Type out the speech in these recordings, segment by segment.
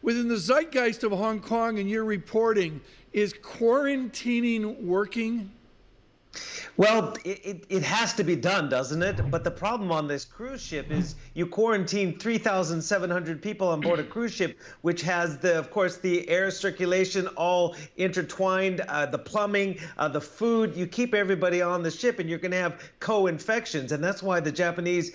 within the zeitgeist of Hong Kong and your reporting, is quarantining working? Well, it has to be done, doesn't it? But the problem on this cruise ship is you quarantine 3,700 people on board a cruise ship, which has, of course, the air circulation all intertwined, the plumbing, the food. You keep everybody on the ship and you're going to have co-infections. And that's why the Japanese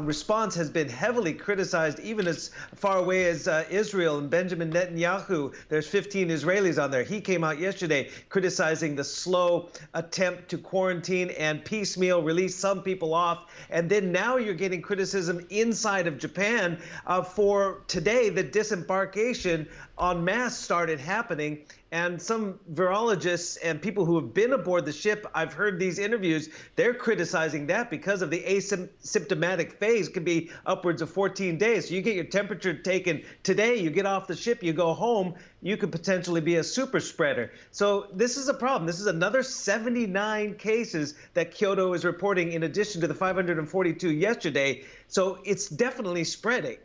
response has been heavily criticized, even as far away as Israel and Benjamin Netanyahu. There's 15 Israelis on there. He came out yesterday criticizing the slow attempt to quarantine and piecemeal release some people off. And then now you're getting criticism inside of Japan for today the disembarkation en masse started happening. And some virologists and people who have been aboard the ship, I've heard these interviews, they're criticizing that because of the asymptomatic phase can be upwards of 14 days. So you get your temperature taken today, you get off the ship, you go home, you could potentially be a super spreader. So this is a problem. This is another 79 cases that Kyoto is reporting in addition to the 542 yesterday. So it's definitely spreading.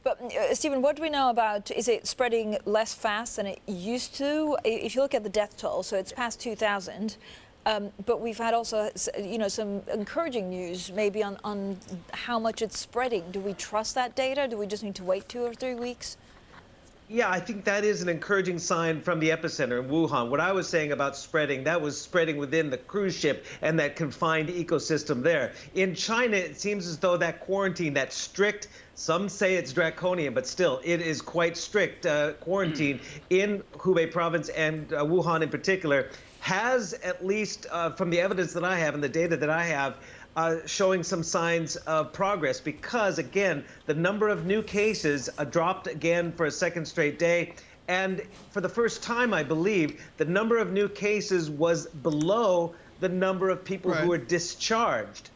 But, Stephen, what do we know about, is it spreading less fast than it used to? If you look at the death toll, so it's past 2,000, but we've had also, some encouraging news maybe on how much it's spreading. Do we trust that data? Do we just need to wait 2 or 3 weeks? Yeah, I think that is an encouraging sign from the epicenter in Wuhan. What I was saying about spreading, that was spreading within the cruise ship and that confined ecosystem there. In China, it seems as though that quarantine, that strict, some say it's draconian, but still, it is quite strict quarantine in Hubei province and Wuhan in particular, has at least, from the evidence that I have and the data that I have, showing some signs of progress because, again, the number of new cases dropped again for a second straight day. And for the first time, I believe, the number of new cases was below the number of people who were discharged.